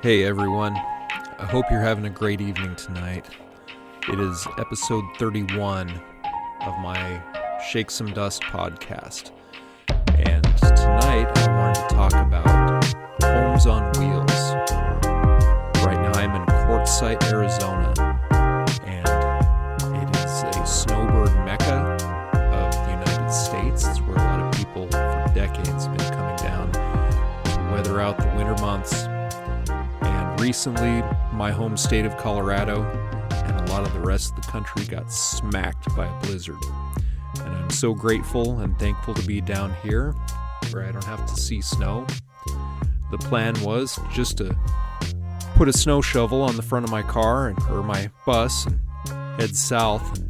Hey everyone, I hope you're having a great evening tonight. It is episode 31 of my Shake Some Dust podcast. And tonight I wanted to talk about homes on wheels. Right now I'm in Quartzsite, Arizona, and it is a snowbird mecca of the United States. It's where a lot of people for decades have been coming down to weather out the winter months. Recently, my home state of Colorado and a lot of the rest of the country got smacked by a blizzard. And I'm so grateful and thankful to be down here where I don't have to see snow. The plan was just to put a snow shovel on the front of my car or my bus and head south.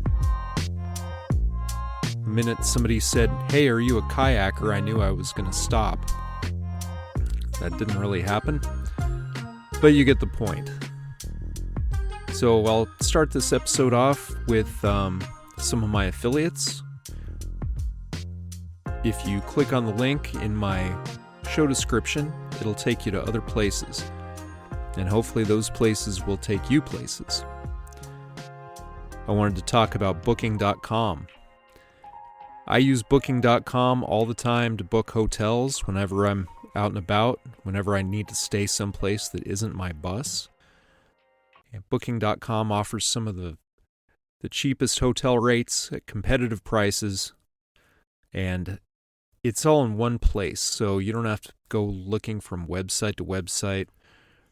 The minute somebody said, "Hey, are you a kayaker?" I knew I was going to stop. That didn't really happen. But you get the point. So I'll start this episode off with some of my affiliates. If you click on the link in my show description, it'll take you to other places. And hopefully those places will take you places. I wanted to talk about Booking.com. I use Booking.com all the time to book hotels whenever I'm out and about, whenever I need to stay someplace that isn't my bus. And Booking.com offers some of the cheapest hotel rates at competitive prices, and it's all in one place, so you don't have to go looking from website to website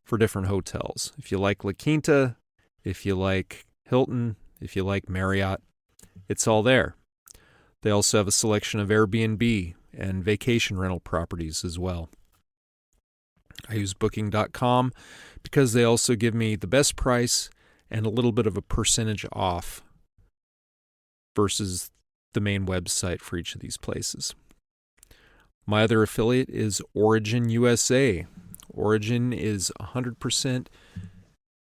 for different hotels. If you like La Quinta, if you like Hilton, if you like Marriott, it's all there. They also have a selection of Airbnb and vacation rental properties as well. I use Booking.com because they also give me the best price and a little bit of a percentage off versus the main website for each of these places. My other affiliate is Origin USA. Origin is 100%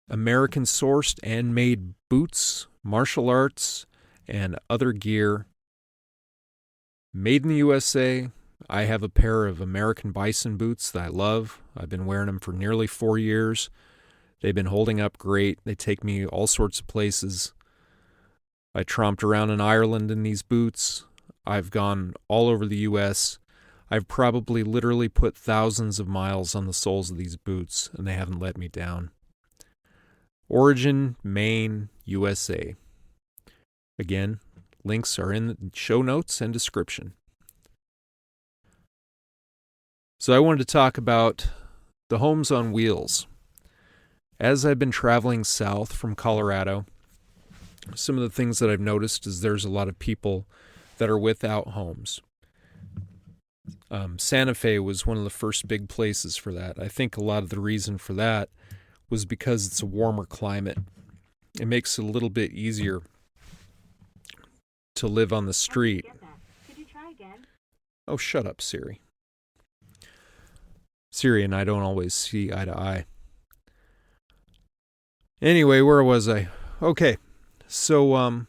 American-sourced and made boots, martial arts, and other gear made in the USA. I have a pair of American Bison boots that I love. I've been wearing them for nearly 4 years. They've been holding up great. They take me all sorts of places. I tromped around in Ireland in these boots. I've gone all over the U.S. I've probably literally put thousands of miles on the soles of these boots, and they haven't let me down. Origin, Maine, USA. Again, links are in the show notes and description. So I wanted to talk about the homes on wheels. As I've been traveling south from Colorado, some of the things that I've noticed is there's a lot of people that are without homes. Santa Fe was one of the first big places for that. I think a lot of the reason for that was because it's a warmer climate. It makes it a little bit easier to live on the street. Could you try again? Oh, shut up, Siri. Siri and I don't always see eye to eye. Anyway, where was I? Okay, so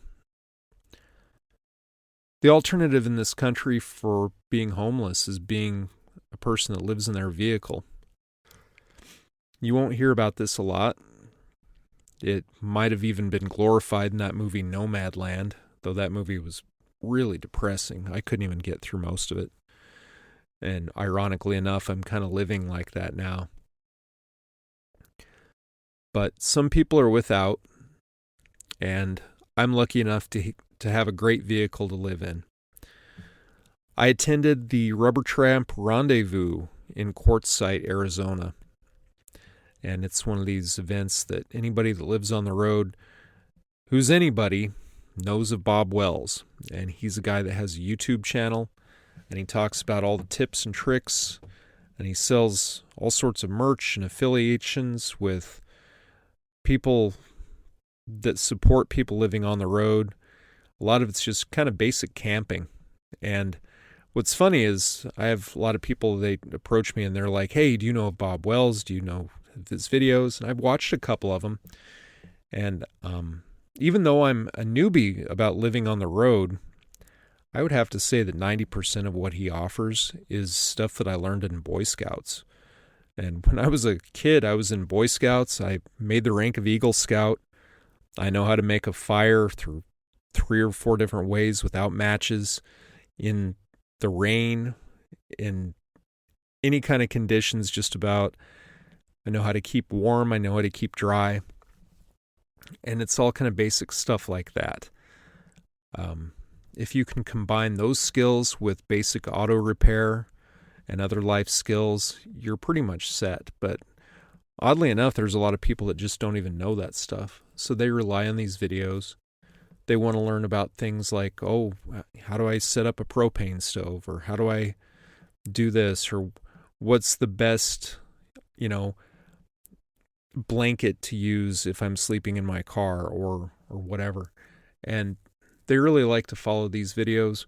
the alternative in this country for being homeless is being a person that lives in their vehicle. You won't hear about this a lot. It might have even been glorified in that movie Nomadland, though that movie was really depressing. I couldn't even get through most of it. And ironically enough, I'm kind of living like that now. But some people are without, and I'm lucky enough to have a great vehicle to live in. I attended the Rubber Tramp Rendezvous in Quartzsite, Arizona. And it's one of these events that anybody that lives on the road, who's anybody, knows of Bob Wells. And he's a guy that has a YouTube channel. And he talks about all the tips and tricks, and he sells all sorts of merch and affiliations with people that support people living on the road. A lot of it's just kind of basic camping. And what's funny is I have a lot of people, they approach me and they're like, "Hey, do you know of Bob Wells? Do you know of his videos?" And I've watched a couple of them. And even though I'm a newbie about living on the road, I would have to say that 90% of what he offers is stuff that I learned in Boy Scouts. And when I was a kid, I was in Boy Scouts. I made the rank of Eagle Scout. I know how to make a fire through 3 or 4 different ways without matches, in the rain, in any kind of conditions, just about. I know how to keep warm. I know how to keep dry. And it's all kind of basic stuff like that. If you can combine those skills with basic auto repair and other life skills, you're pretty much set. But oddly enough, there's a lot of people that just don't even know that stuff. So they rely on these videos. They want to learn about things like, oh, how do I set up a propane stove? Or how do I do this? Or what's the best, blanket to use if I'm sleeping in my car, or whatever. And they really like to follow these videos.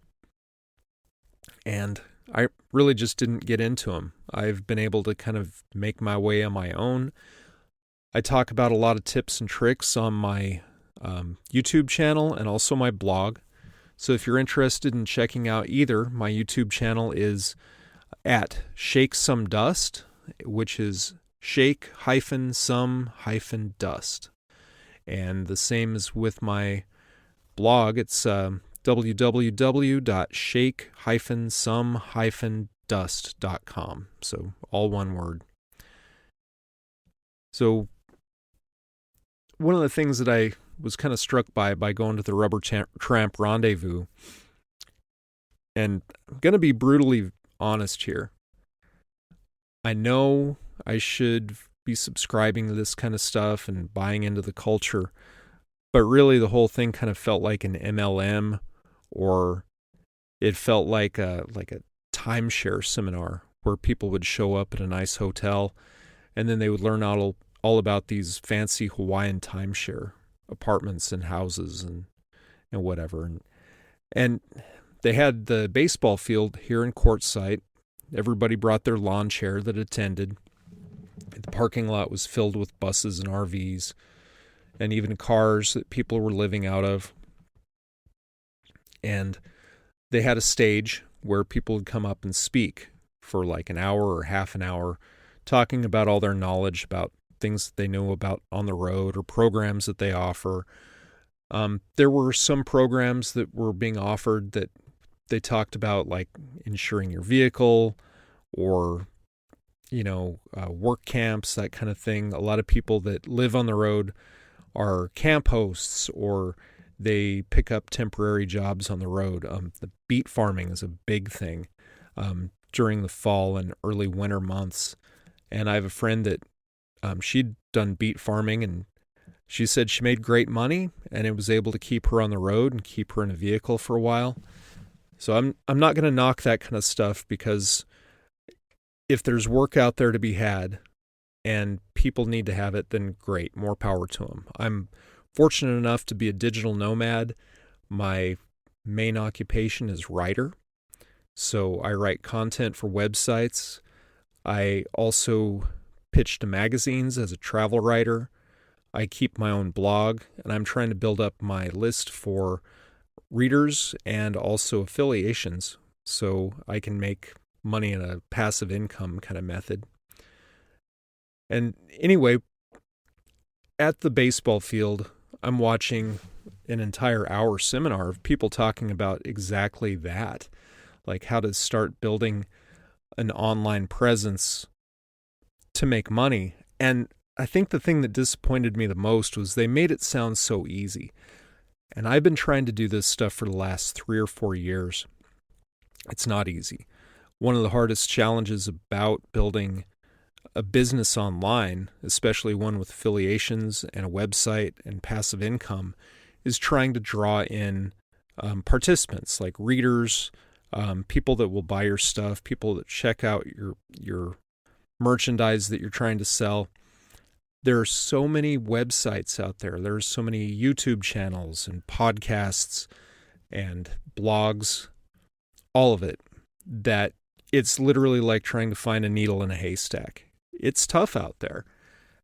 And I really just didn't get into them. I've been able to kind of make my way on my own. I talk about a lot of tips and tricks on my YouTube channel and also my blog. So if you're interested in checking out either, my YouTube channel is at Shake Some Dust, which is shake-some-dust. And the same is with my blog. It's www.shake-some-dust.com. So all one word. So one of the things that I was kind of struck by going to the Rubber Tramp Rendezvous, and I'm going to be brutally honest here. I know I should be subscribing to this kind of stuff and buying into the culture, but really the whole thing kind of felt like an MLM, or it felt like a timeshare seminar where people would show up at a nice hotel and then they would learn all about these fancy Hawaiian timeshare apartments and houses and whatever. And they had the baseball field here in Quartzsite. Everybody brought their lawn chair that attended. The parking lot was filled with buses and RVs and even cars that people were living out of. And they had a stage where people would come up and speak for like an hour or half an hour, talking about all their knowledge about things that they know about on the road or programs that they offer. There were some programs that were being offered that they talked about, like insuring your vehicle or, work camps, that kind of thing. A lot of people that live on the road are camp hosts, or they pick up temporary jobs on the road. The beet farming is a big thing during the fall and early winter months. And I have a friend that she'd done beet farming, and she said she made great money, and it was able to keep her on the road and keep her in a vehicle for a while. So I'm not going to knock that kind of stuff, because if there's work out there to be had and people need to have it, then great, more power to them. I'm fortunate enough to be a digital nomad. My main occupation is writer. So I write content for websites. I also pitch to magazines as a travel writer. I keep my own blog, and I'm trying to build up my list for readers and also affiliations so I can make money in a passive income kind of method. And anyway, at the baseball field, I'm watching an entire hour seminar of people talking about exactly that, like how to start building an online presence to make money. And I think the thing that disappointed me the most was they made it sound so easy. And I've been trying to do this stuff for the last 3 or 4 years. It's not easy. One of the hardest challenges about building a business online, especially one with affiliations and a website and passive income, is trying to draw in participants like readers, people that will buy your stuff, people that check out your merchandise that you're trying to sell. There are so many websites out there. There's so many YouTube channels and podcasts and blogs, all of it, that it's literally like trying to find a needle in a haystack. It's tough out there.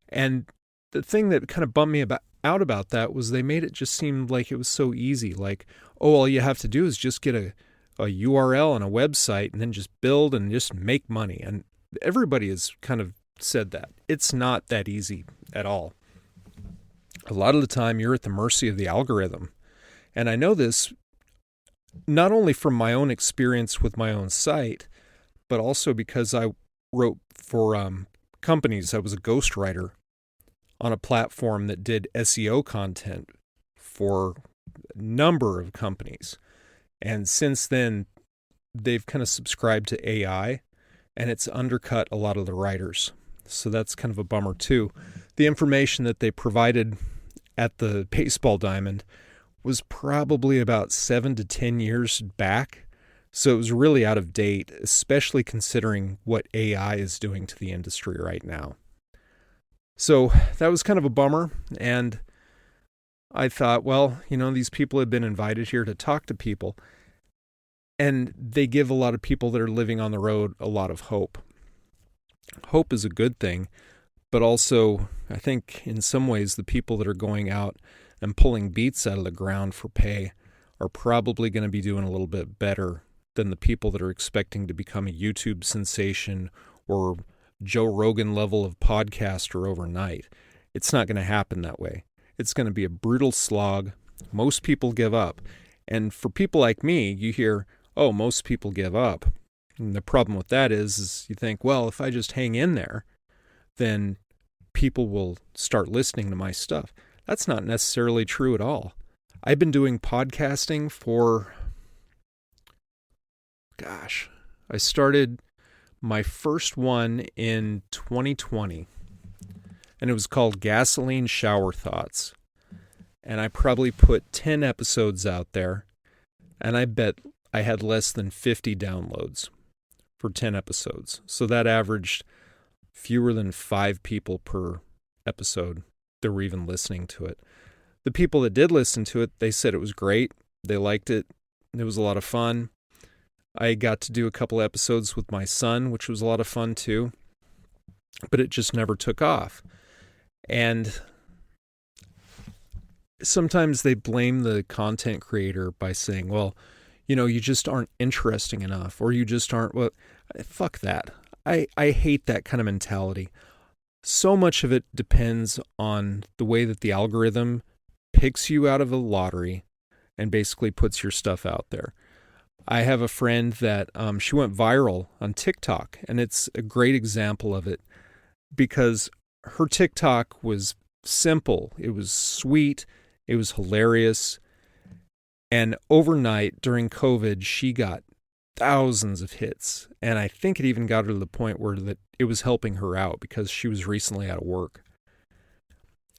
And the thing that kind of bummed me out about that was they made it just seem like it was so easy. Like, oh, all you have to do is just get a URL on a website and then just build and just make money. And everybody is kind of said that. It's not that easy at all. A lot of the time, you're at the mercy of the algorithm. And I know this not only from my own experience with my own site, but also because I wrote for companies. I was a ghostwriter on a platform that did SEO content for a number of companies. And since then, they've kind of subscribed to AI, and it's undercut a lot of the writers. So that's kind of a bummer too. The information that they provided at the baseball diamond was probably about 7 to 10 years back. So it was really out of date, especially considering what AI is doing to the industry right now. So that was kind of a bummer. And I thought, well, these people have been invited here to talk to people. And they give a lot of people that are living on the road a lot of hope. Hope is a good thing, but also I think in some ways the people that are going out and pulling beats out of the ground for pay are probably going to be doing a little bit better than the people that are expecting to become a YouTube sensation or Joe Rogan level of podcaster overnight. It's not going to happen that way. It's going to be a brutal slog. Most people give up. And for people like me, you hear, oh, most people give up. And the problem with that is you think, well, if I just hang in there, then people will start listening to my stuff. That's not necessarily true at all. I've been doing podcasting for, I started my first one in 2020, and it was called Gasoline Shower Thoughts. And I probably put 10 episodes out there, and I bet I had less than 50 downloads for 10 episodes. So that averaged fewer than 5 people per episode that were even listening to it. The people that did listen to it, they said it was great. They liked it. It was a lot of fun. I got to do a couple episodes with my son, which was a lot of fun too. But it just never took off. And sometimes they blame the content creator by saying, well, you just aren't interesting enough, or you just aren't, well, fuck that. I hate that kind of mentality. So much of it depends on the way that the algorithm picks you out of a lottery and basically puts your stuff out there. I have a friend that she went viral on TikTok, and it's a great example of it because her TikTok was simple. It was sweet. It was hilarious. And overnight during COVID, she got thousands of hits. And I think it even got her to the point where that it was helping her out because she was recently out of work.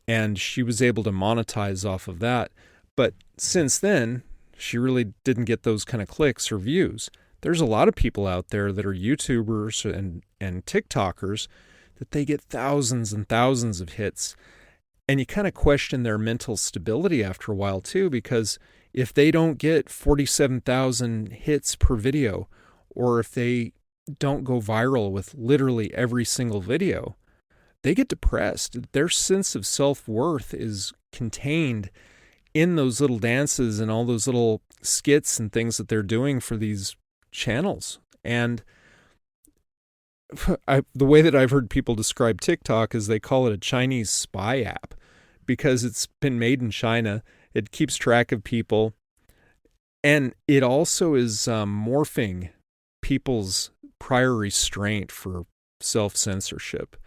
And she was able to monetize off of that. But since then, she really didn't get those kind of clicks or views. There's a lot of people out there that are YouTubers and TikTokers that they get thousands and thousands of hits. And you kind of question their mental stability after a while too, because if they don't get 47,000 hits per video, or if they don't go viral with literally every single video, they get depressed. Their sense of self-worth is contained in those little dances and all those little skits and things that they're doing for these channels. And the way that I've heard people describe TikTok is they call it a Chinese spy app because it's been made in China. It keeps track of people. And it also is morphing people's prior restraint for self-censorship.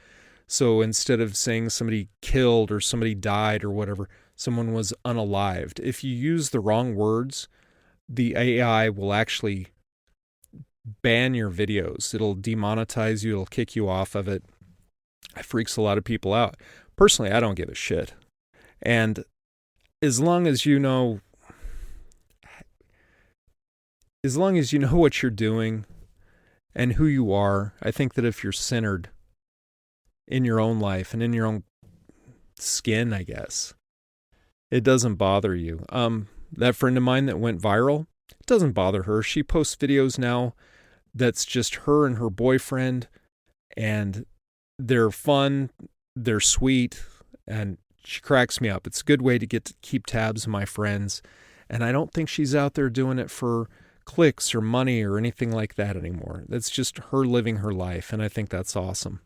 So instead of saying somebody killed or somebody died or whatever, someone was unalived. If you use the wrong words, the AI will actually ban your videos. It'll demonetize you. It'll kick you off of it. It freaks a lot of people out. Personally, I don't give a shit. And as long as you know what you're doing and who you are, I think that if you're centered in your own life and in your own skin, I guess, it doesn't bother you. That friend of mine that went viral, it doesn't bother her. She posts videos now that's just her and her boyfriend, and they're fun, they're sweet, and she cracks me up. It's a good way to keep tabs on my friends, and I don't think she's out there doing it for clicks or money or anything like that anymore. That's just her living her life, and I think that's awesome.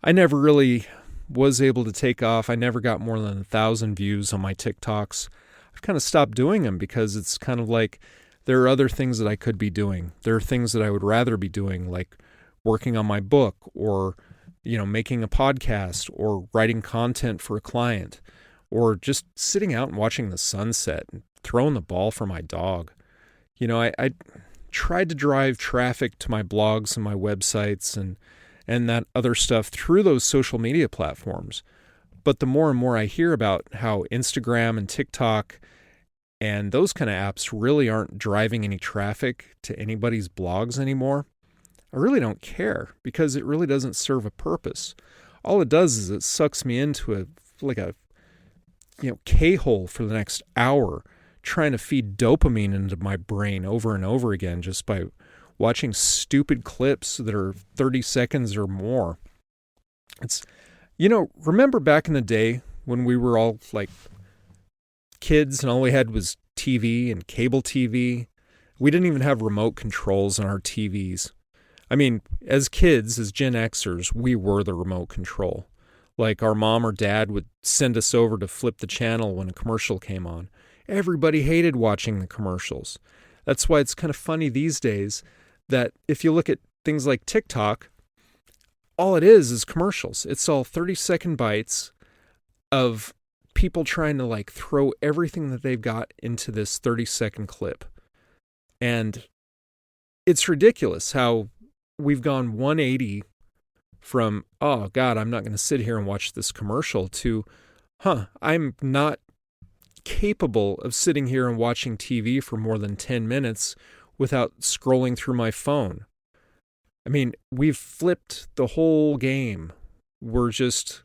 I never really was able to take off. I never got more than 1,000 views on my TikToks. I've kind of stopped doing them because it's kind of like there are other things that I could be doing. There are things that I would rather be doing, like working on my book or, making a podcast or writing content for a client or just sitting out and watching the sunset and throwing the ball for my dog. I tried to drive traffic to my blogs and my websites and that other stuff through those social media platforms. But the more and more I hear about how Instagram and TikTok and those kind of apps really aren't driving any traffic to anybody's blogs anymore, I really don't care because it really doesn't serve a purpose. All it does is it sucks me into a K-hole for the next hour trying to feed dopamine into my brain over and over again just by watching stupid clips that are 30 seconds or more. It's, remember back in the day when we were all like kids and all we had was TV and cable TV? We didn't even have remote controls on our TVs. I mean, as kids, as Gen Xers, we were the remote control. Like our mom or dad would send us over to flip the channel when a commercial came on. Everybody hated watching the commercials. That's why it's kind of funny these days that if you look at things like TikTok, all it is commercials. It's all 30-second bites of people trying to throw everything that they've got into this 30-second clip. And it's ridiculous how we've gone 180 from, oh God, I'm not going to sit here and watch this commercial to, I'm not capable of sitting here and watching TV for more than 10 minutes without scrolling through my phone. I mean, we've flipped the whole game. We're just,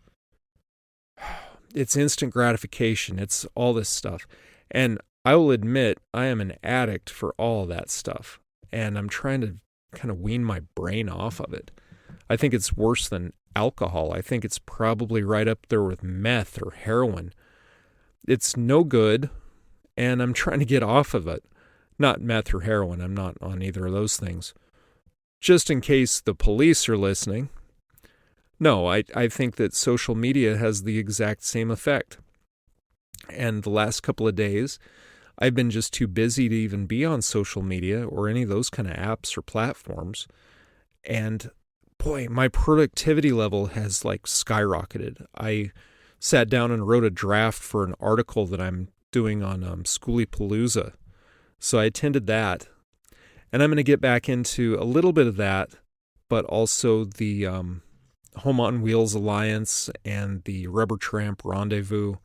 it's instant gratification. It's all this stuff. And I will admit, I am an addict for all that stuff. And I'm trying to kind of wean my brain off of it. I think it's worse than alcohol. I think it's probably right up there with meth or heroin. It's no good, and I'm trying to get off of it. Not meth or heroin. I'm not on either of those things. Just in case the police are listening. No, I think that social media has the exact same effect. And the last couple of days, I've been just too busy to even be on social media or any of those kind of apps or platforms. And boy, my productivity level has skyrocketed. I sat down and wrote a draft for an article that I'm doing on Schoolypalooza. So I attended that. And I'm going to get back into a little bit of that, but also the Home on Wheels Alliance and the Rubber Tramp Rendezvous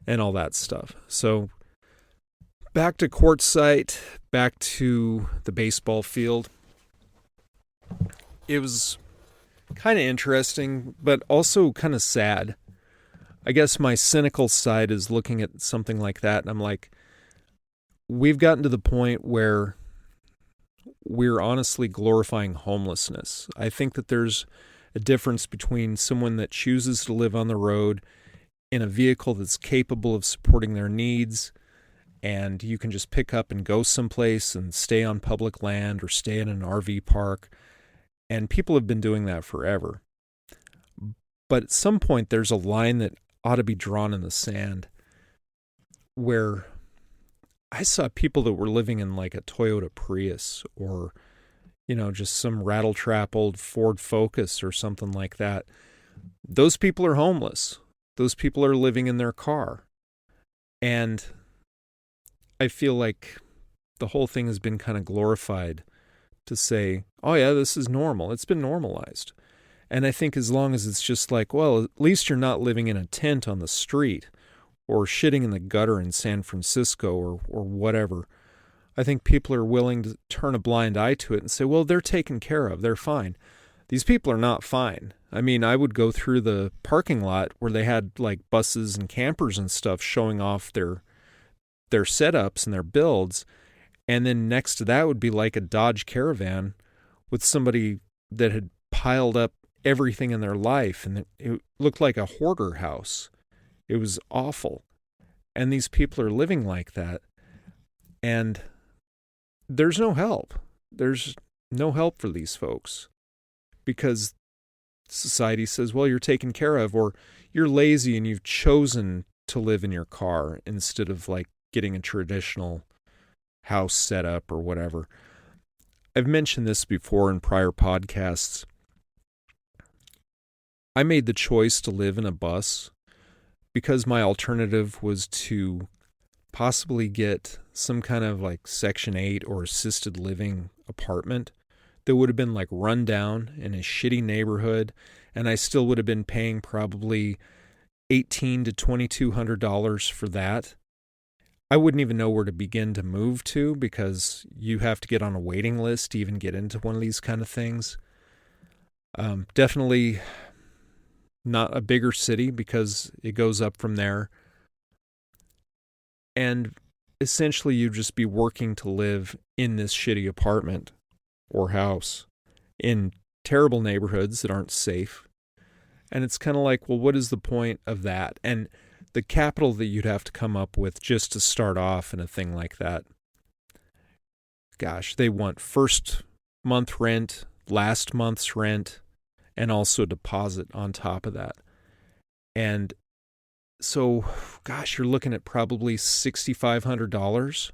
and all that stuff. So back to Quartzsite, back to the baseball field. It was kind of interesting, but also kind of sad. I guess my cynical side is looking at something like that, and I'm like, we've gotten to the point where we're honestly glorifying homelessness. I think that there's a difference between someone that chooses to live on the road in a vehicle that's capable of supporting their needs, and you can just pick up and go someplace and stay on public land or stay in an RV park. And people have been doing that forever. But at some point, there's a line that ought to be drawn in the sand where I saw people that were living in a Toyota Prius or, just some rattletrap old Ford Focus or something like that. Those people are homeless. Those people are living in their car. And I feel like the whole thing has been kind of glorified to say, oh yeah, this is normal. It's been normalized. And I think as long as it's just well, at least you're not living in a tent on the street or shitting in the gutter in San Francisco or whatever. I think people are willing to turn a blind eye to it and say, well, they're taken care of. They're fine. These people are not fine. I mean, I would go through the parking lot where they had buses and campers and stuff showing off their setups and their builds. And then next to that would be a Dodge Caravan with somebody that had piled up everything in their life. And it looked like a hoarder house. It was awful. And these people are living like that. And there's no help. There's no help for these folks because society says, well, you're taken care of, or you're lazy and you've chosen to live in your car instead of like getting a traditional house set up or whatever. I've mentioned this before in prior podcasts. I made the choice to live in a bus because my alternative was to possibly get some kind of like Section 8 or assisted living apartment that would have been like run down in a shitty neighborhood, and I still would have been paying probably $1,800 to $2,200 for that. I wouldn't even know where to begin to move to because you have to get on a waiting list to even get into one of these kind of things. Definitely not a bigger city because it goes up from there. And essentially you'd just be working to live in this shitty apartment or house in terrible neighborhoods that aren't safe. And it's kind of like, well, what is the point of that? And the capital that you'd have to come up with just to start off in a thing like that. Gosh, they want first month rent, last month's rent, and also a deposit on top of that. And so, gosh, you're looking at probably $6,500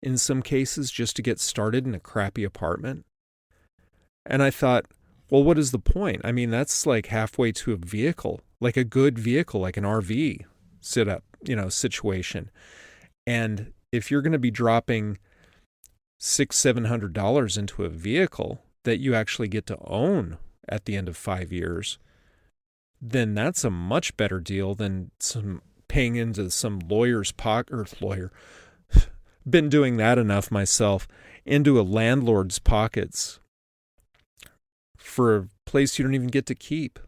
in some cases just to get started in a crappy apartment. And I thought, well, what is the point? I mean, that's like halfway to a vehicle, like a good vehicle, like an RV situation. And if you're going to be dropping $600-$700 into a vehicle that you actually get to own at the end of 5 years, then that's a much better deal than some paying into some lawyer's pocket or lawyer. Been doing that enough myself, into a landlord's pockets for a place you don't even get to keep.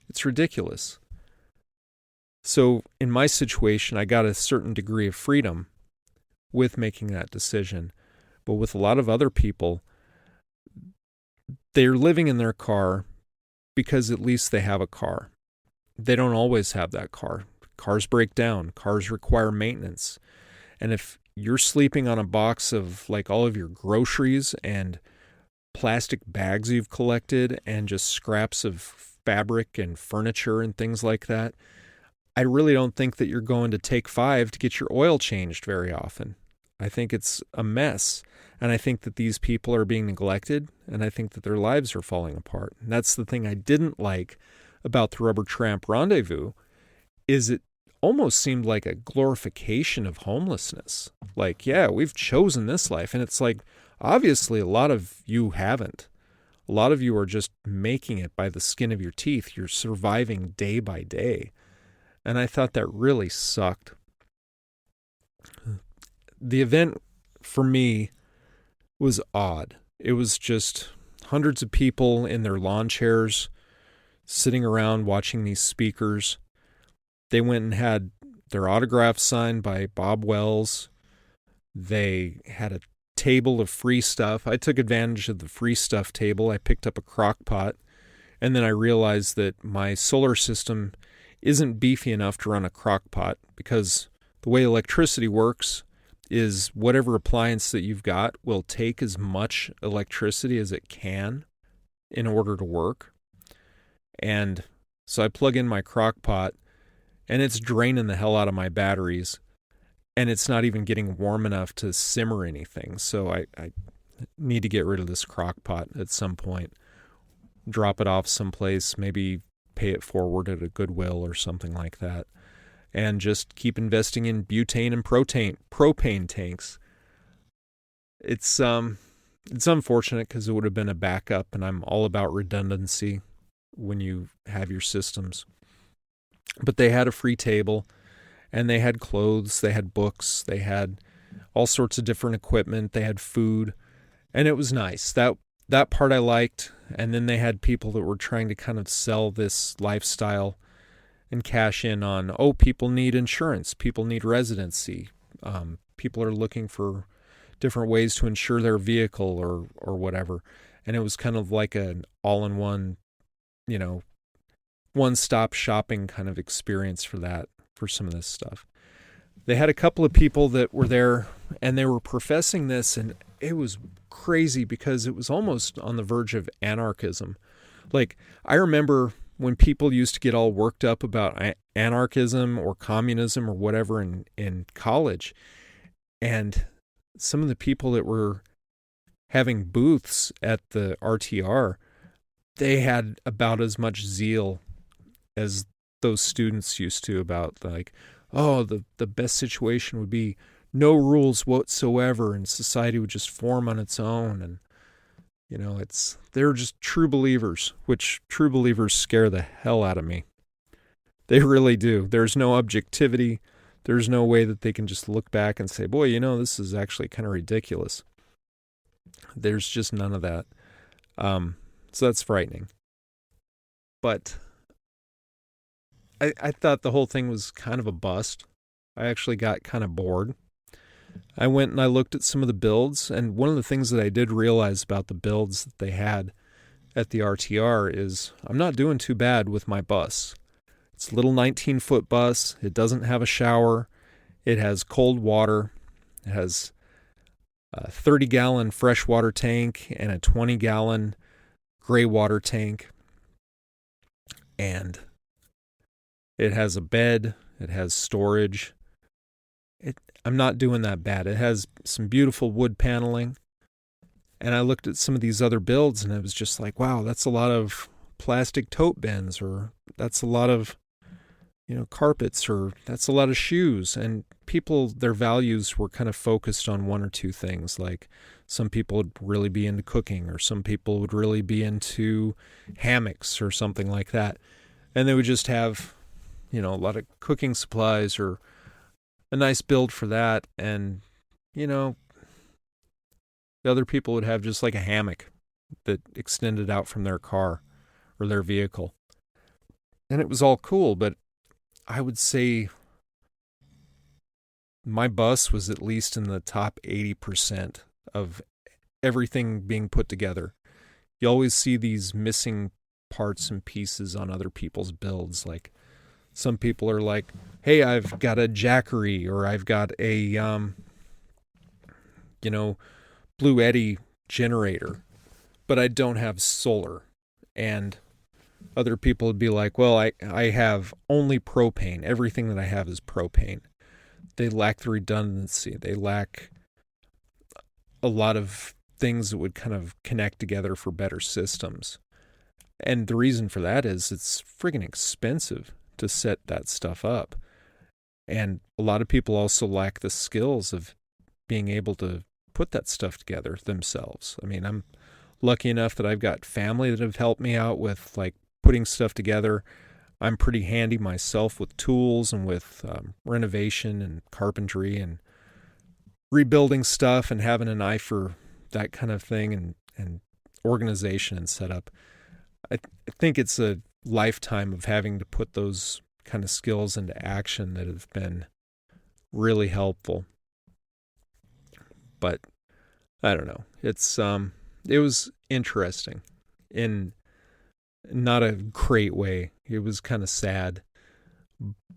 It's ridiculous. So in my situation, I got a certain degree of freedom with making that decision. But with a lot of other people, they're living in their car because at least they have a car. They don't always have that car. Cars break down. Cars require maintenance. And if you're sleeping on a box of like all of your groceries and plastic bags you've collected and just scraps of fabric and furniture and things like that, I really don't think that you're going to Take 5 to get your oil changed very often. I think it's a mess. And I think that these people are being neglected, and I think that their lives are falling apart. And that's the thing I didn't like about the Rubber Tramp Rendezvous, is it almost seemed like a glorification of homelessness. Like, yeah, we've chosen this life. And it's like, obviously, a lot of you haven't. A lot of you are just making it by the skin of your teeth. You're surviving day by day. And I thought that really sucked. The event, for me, was odd. It was just hundreds of people in their lawn chairs sitting around watching these speakers. They went and had their autographs signed by Bob Wells. They had a table of free stuff. I took advantage of the free stuff table. I picked up a crock pot, and then I realized that my solar system isn't beefy enough to run a crock pot, because the way electricity works is whatever appliance that you've got will take as much electricity as it can in order to work. And so I plug in my crock pot, and it's draining the hell out of my batteries, and it's not even getting warm enough to simmer anything. So I need to get rid of this crock pot at some point, drop it off someplace, maybe pay it forward at a Goodwill or something like that, and just keep investing in butane and propane tanks. It's unfortunate because it would have been a backup, and I'm all about redundancy when you have your systems. But they had a free table, and they had clothes, they had books, they had all sorts of different equipment, they had food, and it was nice. That part I liked. And then they had people that were trying to kind of sell this lifestyle and cash in on, oh, people need insurance, people need residency, people are looking for different ways to insure their vehicle or whatever. And it was kind of like an all-in-one, one-stop shopping kind of experience for some of this stuff. They had a couple of people that were there, and they were professing this, and it was crazy because it was almost on the verge of anarchism. Like, I remember when people used to get all worked up about anarchism or communism or whatever in college, and some of the people that were having booths at the RTR, they had about as much zeal as those students used to about, like, oh, the best situation would be no rules whatsoever and society would just form on its own. And they're just true believers, which true believers scare the hell out of me. They really do. There's no objectivity. There's no way that they can just look back and say, boy, this is actually kind of ridiculous. There's just none of that. So that's frightening. But I thought the whole thing was kind of a bust. I actually got kind of bored. I went and I looked at some of the builds, and one of the things that I did realize about the builds that they had at the RTR is I'm not doing too bad with my bus. It's a little 19-foot bus. It doesn't have a shower. It has cold water. It has a 30-gallon freshwater tank and a 20-gallon gray water tank. And it has a bed. It has storage. I'm not doing that bad. It has some beautiful wood paneling. And I looked at some of these other builds and it was just like, wow, that's a lot of plastic tote bins, or that's a lot of, carpets, or that's a lot of shoes. And people, their values were kind of focused on one or two things. Like some people would really be into cooking, or some people would really be into hammocks or something like that. And they would just have, a lot of cooking supplies or a nice build for that. And, the other people would have just like a hammock that extended out from their car or their vehicle. And it was all cool, but I would say my bus was at least in the top 80% of everything being put together. You always see these missing parts and pieces on other people's builds. Like some people are like, hey, I've got a Jackery, or I've got a, Blue Eddy generator, but I don't have solar. And other people would be like, well, I have only propane. Everything that I have is propane. They lack the redundancy. They lack a lot of things that would kind of connect together for better systems. And the reason for that is it's friggin' expensive to set that stuff up. And a lot of people also lack the skills of being able to put that stuff together themselves. I mean, I'm lucky enough that I've got family that have helped me out with like putting stuff together. I'm pretty handy myself with tools and with renovation and carpentry and rebuilding stuff and having an eye for that kind of thing and organization and setup. I think it's a lifetime of having to put those kind of skills into action that have been really helpful. But I don't know. It was interesting in not a great way. It was kind of sad,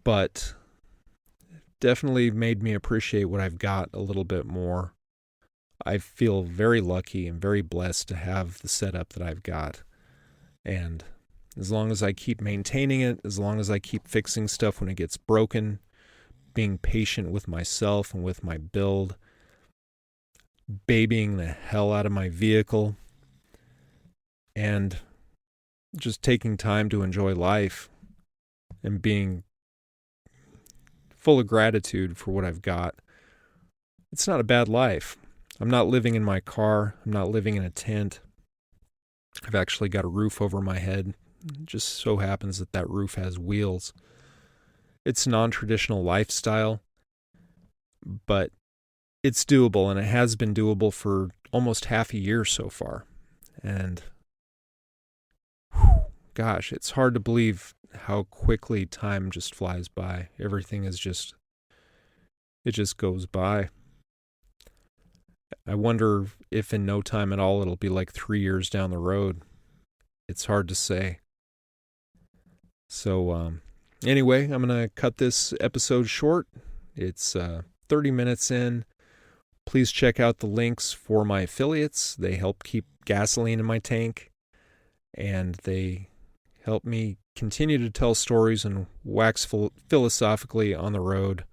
but definitely made me appreciate what I've got a little bit more. I feel very lucky and very blessed to have the setup that I've got. And as long as I keep maintaining it, as long as I keep fixing stuff when it gets broken, being patient with myself and with my build, babying the hell out of my vehicle, and just taking time to enjoy life and being full of gratitude for what I've got, it's not a bad life. I'm not living in my car. I'm not living in a tent. I've actually got a roof over my head. It just so happens that that roof has wheels. It's a non-traditional lifestyle, but it's doable, and it has been doable for almost half a year so far. And gosh, it's hard to believe how quickly time just flies by. Everything is just, it just goes by. I wonder if in no time at all it'll be like 3 years down the road. It's hard to say. So anyway, I'm going to cut this episode short. It's 30 minutes in. Please check out the links for my affiliates. They help keep gasoline in my tank. and they help me continue to tell stories and wax philosophically on the road.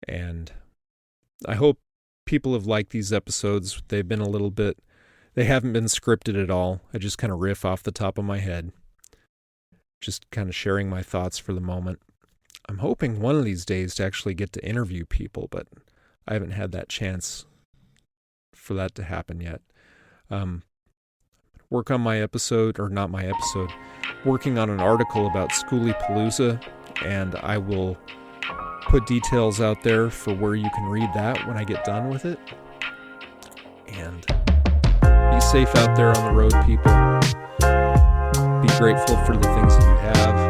And I hope people have liked these episodes. They haven't been scripted at all. I just kind of riff off the top of my head, just kind of sharing my thoughts for the moment. I'm hoping one of these days to actually get to interview people, but I haven't had that chance for that to happen yet. Work on working on an article about Schoolypalooza, and I will put details out there for where you can read that when I get done with it. And be safe out there on the road, people. Be grateful for the things that you have.